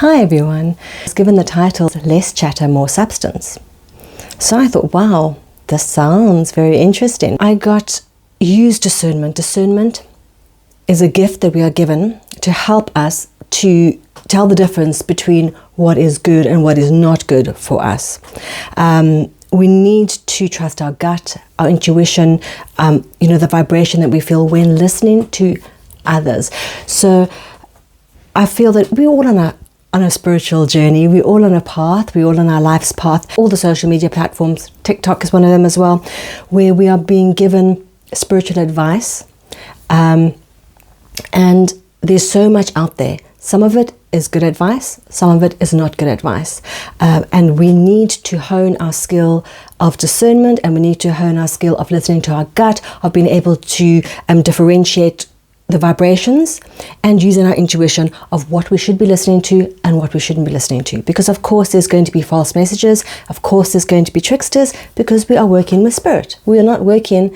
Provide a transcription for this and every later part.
Hi everyone. I was given the title Less Chatter, More Substance. So I thought, wow, this sounds very interesting. I got use discernment. Discernment is a gift that we are given to help us to tell the difference between what is good and what is not good for us. We need to trust our gut, our intuition, the vibration that we feel when listening to others. So I feel that we're all on a spiritual journey. We're all on a path. We're all on our life's path. All the social media platforms, TikTok is one of them as well, where we are being given spiritual advice. And there's so much out there. Some of it is good advice. Some of it is not good advice. And we need to hone our skill of discernment, and we need to hone our skill of listening to our gut, of being able to differentiate the vibrations and using our intuition of what we should be listening to and what we shouldn't be listening to. Because of course there's going to be false messages. Of course there's going to be tricksters, because we are working with spirit. We are not working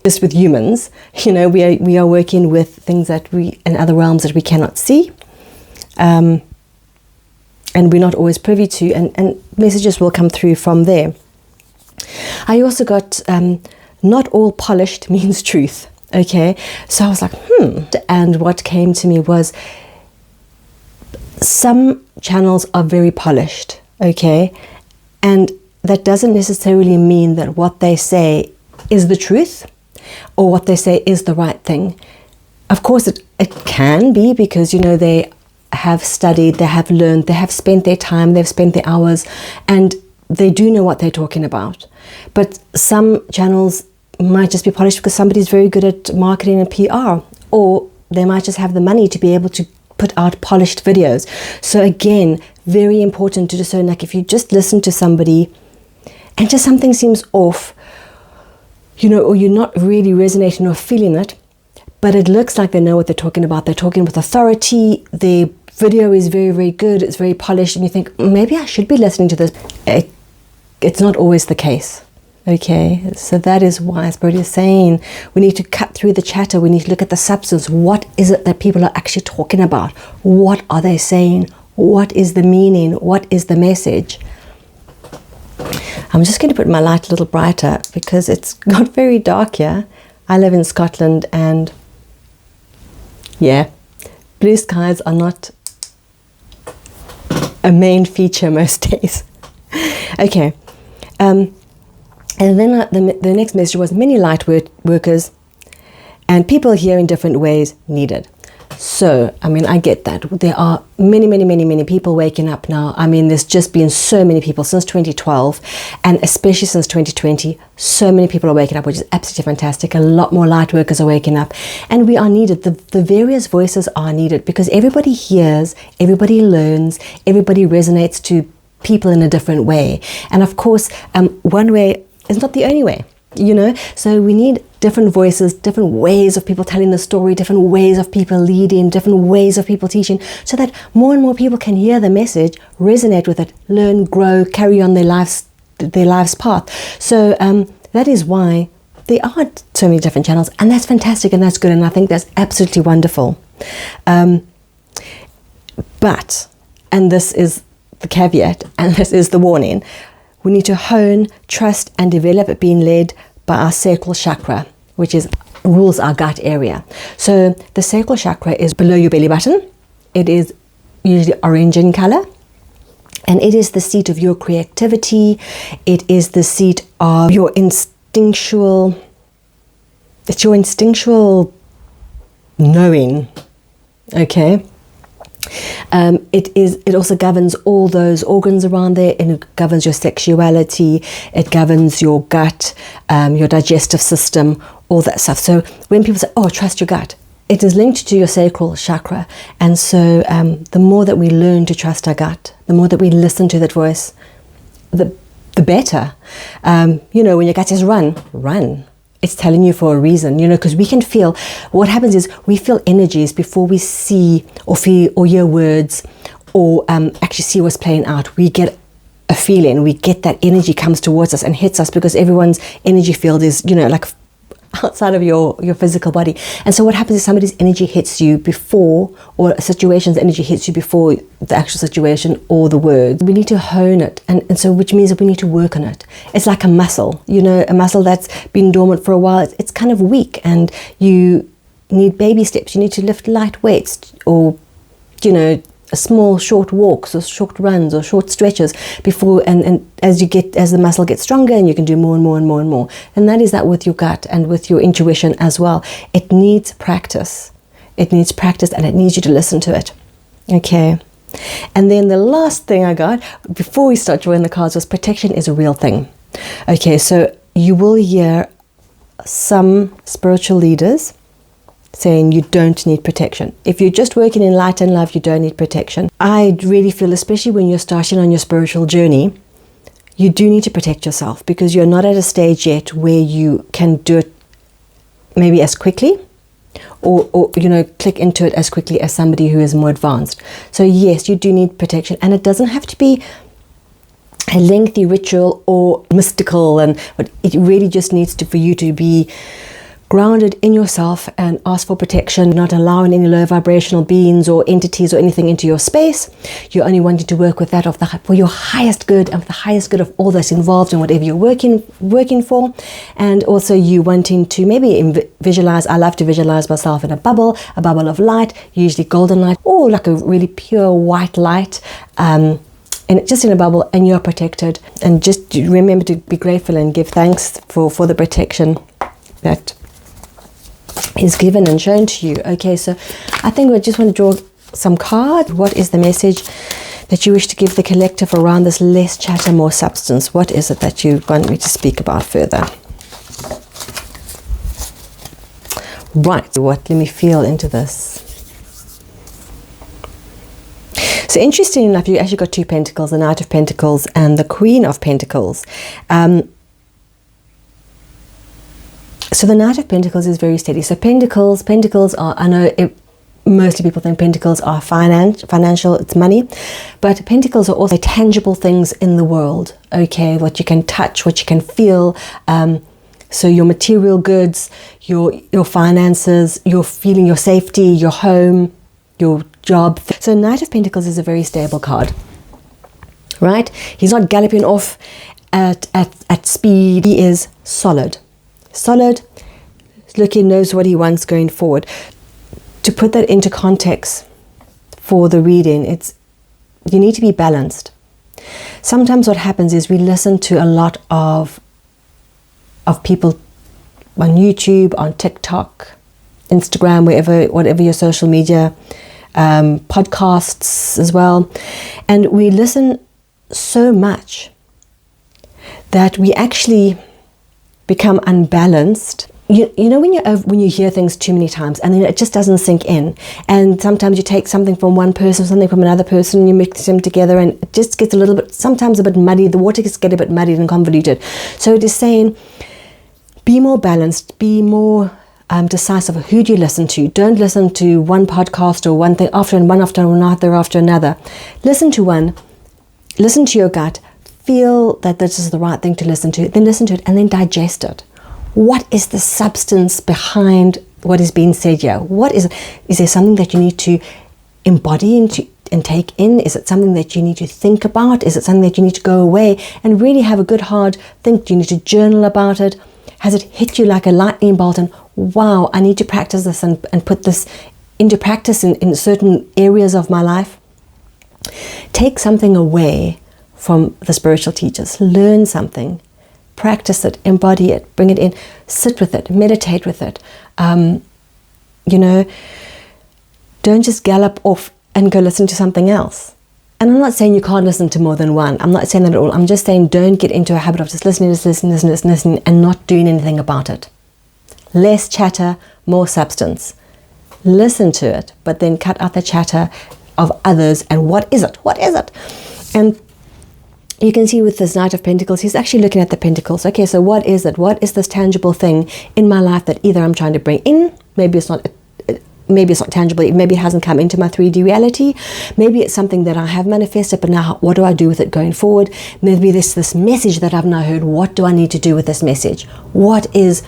just with humans. We are working with things that we, in other realms that we cannot see. And we're not always privy to, and messages will come through from there. I also got, not all polished means truth. Okay, so I was like, and what came to me was some channels are very polished, okay, and that doesn't necessarily mean that what they say is the truth or what they say is the right thing. Of course, it can be, because, they have studied, they have learned, they have spent their time, they've spent their hours, and they do know what they're talking about. But some channels might just be polished because somebody's very good at marketing and PR, or they might just have the money to be able to put out polished videos. So again, very important to discern, like if you just listen to somebody and just something seems off, or you're not really resonating or feeling it, but it looks like they know what they're talking about. They're talking with authority. Their video is very, very good. It's very polished. And you think, maybe I should be listening to this. It's not always the case. Okay, so that is why Spirit is saying we need to cut through the chatter. We need to look at the substance. What is it that people are actually talking about? What are they saying? What is the meaning? What is the message? I'm just going to put my light a little brighter because it's got very dark here. I live in Scotland, and yeah, blue skies are not a main feature most days. Okay. And then the next message was many light workers and people here in different ways needed. So, I get that. There are many people waking up now. There's just been so many people since 2012, and especially since 2020, so many people are waking up, which is absolutely fantastic. A lot more light workers are waking up, and we are needed. The various voices are needed, because everybody hears, everybody learns, everybody resonates to people in a different way. And of course, one way is not the only way, so we need different voices, different ways of people telling the story, different ways of people leading, different ways of people teaching, so that more and more people can hear the message, resonate with it, learn, grow, carry on their life's path. So that is why there are so many different channels, and that's fantastic and that's good, and I think that's absolutely wonderful. But, and this is the caveat, and this is the warning, we need to hone, trust, and develop being led by our sacral chakra, which rules our gut area. So the sacral chakra is below your belly button. It is usually orange in color, and it is the seat of your creativity. It is the seat of your instinctual. It's your instinctual knowing. Okay. It also governs all those organs around there, and it governs your sexuality, it governs your gut, your digestive system, all that stuff. So when people say, trust your gut, it is linked to your sacral chakra. And so the more that we learn to trust our gut, the more that we listen to that voice, the better. When your gut says run. It's telling you for a reason, because we can feel, what happens is we feel energies before we see or feel or hear words or actually see what's playing out. We get a feeling, we get that energy comes towards us and hits us, because everyone's energy field is, like outside of your physical body. And so what happens is somebody's energy hits you before, or a situation's energy hits you before the actual situation or the words. We need to hone it, and so which means that we need to work on it. It's like a muscle, a muscle that's been dormant for a while. It's kind of weak, and you need baby steps. You need to lift light weights, or small short walks or short runs or short stretches before, and as the muscle gets stronger, and you can do more and more and more and more. And that is that with your gut and with your intuition as well. It needs practice. It needs practice, and it needs you to listen to it. Okay. And then the last thing I got before we start drawing the cards was protection is a real thing. Okay, so you will hear some spiritual leaders saying you don't need protection. If you're just working in light and love, you don't need protection. I really feel, especially when you're starting on your spiritual journey, you do need to protect yourself, because you're not at a stage yet where you can do it maybe as quickly or click into it as quickly as somebody who is more advanced. So yes, you do need protection, and it doesn't have to be a lengthy ritual or mystical, but it really just needs for you to be grounded in yourself and ask for protection, not allowing any low vibrational beings or entities or anything into your space. You're only wanting to work with that for your highest good, and for the highest good of all that's involved in whatever you're working for. And also you wanting to maybe visualize. I love to visualize myself in a bubble of light, usually golden light, or like a really pure white light, and just in a bubble, and you're protected. And just remember to be grateful and give thanks for the protection that is given and shown to you. Okay, so I think we just want to draw some cards. What is the message that you wish to give the collective around this less chatter, more substance? What is it that you want me to speak about further? Right, let me feel into this. So interestingly enough, you actually got two pentacles, the Knight of Pentacles and the Queen of Pentacles. So the Knight of Pentacles is very steady. So pentacles are, I know mostly people think pentacles are financial, it's money, but pentacles are also tangible things in the world, okay, what you can touch, what you can feel. So your material goods, your finances, your feeling, your safety, your home, your job. So Knight of Pentacles is a very stable card, right? He's not galloping off at speed. He is solid, looking, knows what he wants going forward. To put that into context for the reading, you need to be balanced. Sometimes what happens is we listen to a lot of people on YouTube, on TikTok, Instagram, whatever your social media, podcasts as well, and we listen so much that we actually become unbalanced. You know when you hear things too many times, and then it just doesn't sink in, and sometimes you take something from one person, something from another person, and you mix them together, and it just gets a little bit, sometimes a bit muddy. The water gets a bit muddied and convoluted. So it is saying, be more balanced, be more decisive of who do you listen to. Don't listen to one podcast or one thing after another. Listen to one, listen to your gut, feel that this is the right thing to listen to, then listen to it, and then digest it. What is the substance behind what is being said here? What is it? Is there something that you need to embody and take in? Is it something that you need to think about? Is it something that you need to go away and really have a good hard think? Do you need to journal about it? Has it hit you like a lightning bolt and wow, I need to practice this and put this into practice in certain areas of my life? Take something away from the spiritual teachers. Learn something. Practice it, embody it, bring it in, sit with it, meditate with it. Don't just gallop off and go listen to something else. And I'm not saying you can't listen to more than one. I'm not saying that at all. I'm just saying don't get into a habit of just listening and not doing anything about it. Less chatter, more substance. Listen to it, but then cut out the chatter of others. And what is it? What is it? And you can see with this Knight of Pentacles, he's actually looking at the pentacles. Okay, so what is it? What is this tangible thing in my life that either I'm trying to bring in, maybe it's not tangible, maybe it hasn't come into my 3D reality, maybe it's something that I have manifested, but now what do I do with it going forward? Maybe there's this message that I've now heard. What do I need to do with this message? What is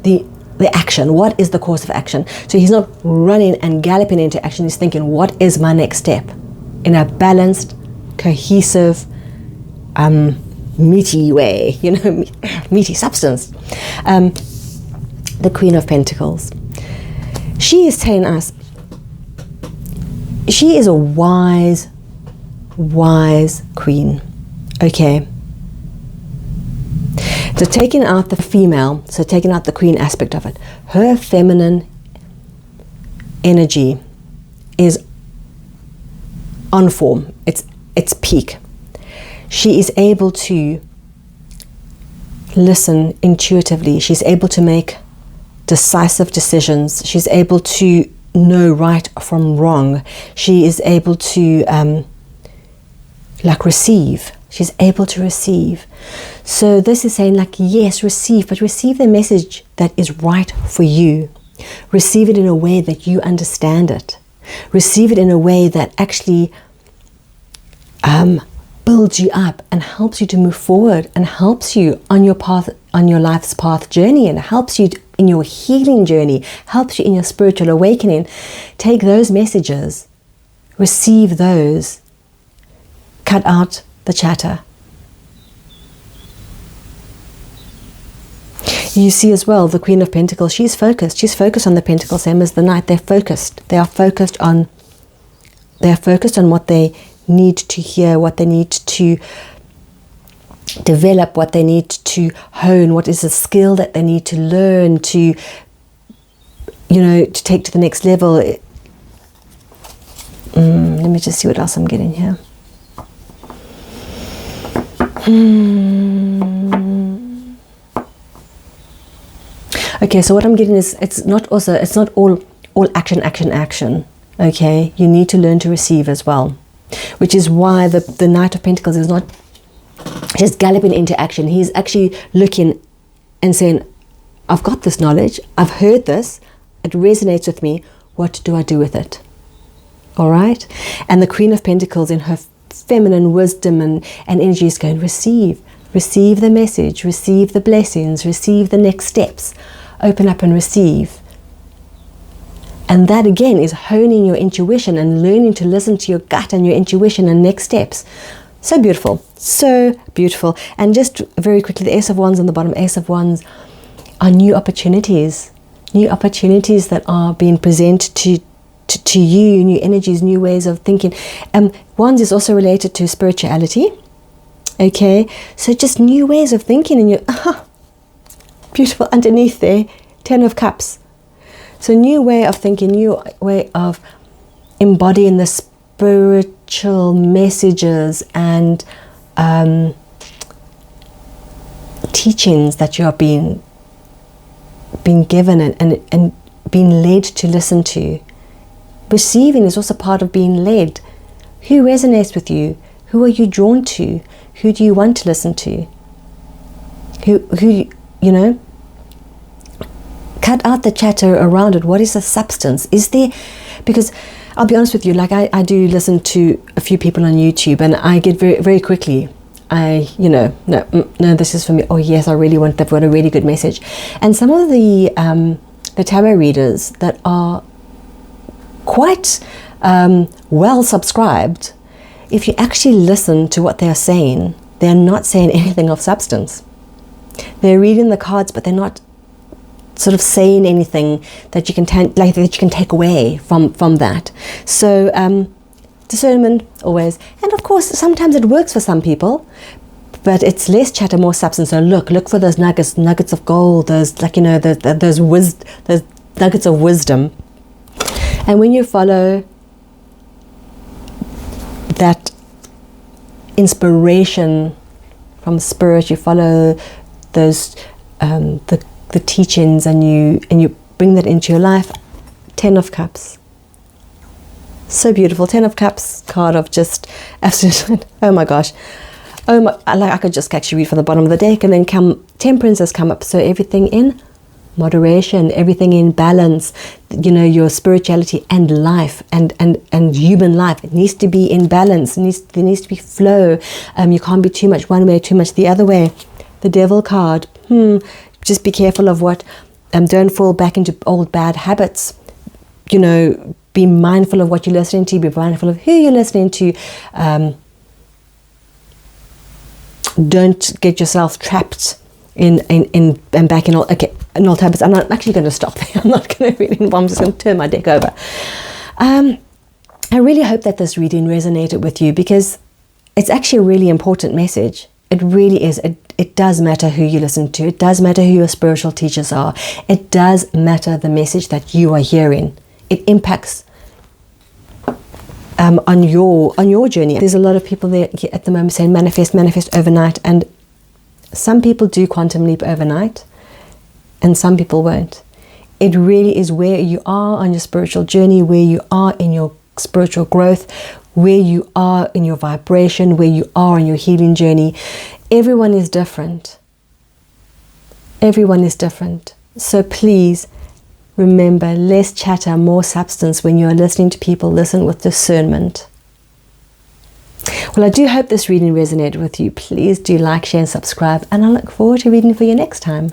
the the action. What is the course of action? So he's not running and galloping into action. He's thinking, what is my next step? In a balanced, cohesive, meaty way, meaty substance. The Queen of Pentacles. She is telling us, she is a wise queen. Okay. So taking out the female, so taking out the queen aspect of it, her feminine energy is on form. It's peak. She is able to listen intuitively. She's able to make decisive decisions. She's able to know right from wrong. She is able to receive. She's able to receive. So this is saying yes, receive, but receive the message that is right for you. Receive it in a way that you understand it. Receive it in a way that actually builds you up and helps you to move forward and helps you on your path, on your life's path journey, and helps you in your healing journey, helps you in your spiritual awakening. Take those messages, receive those, cut out the chatter. You see as well the Queen of Pentacles, she's focused. She's focused on the Pentacles, same as the Knight. They're focused. They are focused on what they need to hear, what they need to develop, what they need to hone, what is a skill that they need to learn to take to the next level. Let me just see what else I'm getting here. Okay, so what I'm getting is it's not all action. Okay, you need to learn to receive as well, which is why the Knight of Pentacles is not just galloping into action. He's actually looking and saying, I've got this knowledge, I've heard this, it resonates with me, what do I do with it? All right? And the Queen of Pentacles, in her feminine wisdom and energy, is going, receive the message, receive the blessings, receive the next steps, open up and receive. And that again is honing your intuition and learning to listen to your gut and your intuition and next steps. So beautiful, so beautiful. And just very quickly, the Ace of Wands on the bottom, Ace of Wands are new opportunities that are being presented to you, new energies, new ways of thinking. Wands is also related to spirituality. Okay, so just new ways of thinking, and beautiful underneath there, 10 of Cups. So new way of thinking, new way of embodying the spiritual messages and teachings that you are being given and being led to listen to. Receiving is also part of being led. Who resonates with you? Who are you drawn to? Who do you want to listen to? Who cut out the chatter around it. What is the substance? Is there, because I'll be honest with you, I do listen to a few people on YouTube, and I get very, very quickly, no, this is for me. Oh yes, I really want, they've got a really good message. And some of the tarot readers that are quite well subscribed, if you actually listen to what they're saying, they're not saying anything of substance. They're reading the cards, but they're not sort of saying anything that you can that you can take away from that. So discernment always, and of course sometimes it works for some people, but it's less chatter, more substance. So look for those nuggets of gold, those those nuggets of wisdom. And when you follow that inspiration from spirit, you follow those the teachings, and you bring that into your life. 10 of Cups, so beautiful. 10 of Cups card of just absolute, oh my gosh, I could just actually read from the bottom of the deck, and then Temperances come up. So everything in moderation, everything in balance, your spirituality and life and human life, it needs to be in balance. There needs to be flow. You can't be too much one way, too much the other way. The Devil card, just be careful of what Don't fall back into old bad habits. Be mindful of what you're listening to. Be mindful of who you're listening to. Don't get yourself trapped in back in old habits. I'm not actually going to stop there. I'm not going to read it. I'm just going to turn my deck over. I really hope that this reading resonated with you, because it's actually a really important message. It really is. It does matter who you listen to. It does matter who your spiritual teachers are. It does matter the message that you are hearing. It impacts on your journey. There's a lot of people there at the moment saying manifest overnight, and some people do quantum leap overnight and some people won't. It really is where you are on your spiritual journey, where you are in your spiritual growth, where you are in your vibration, where you are on your healing journey. Everyone is different. Everyone is different. So please remember, less chatter, more substance. When you are listening to people, listen with discernment. Well, I do hope this reading resonated with you. Please do like, share and subscribe, and I look forward to reading for you next time.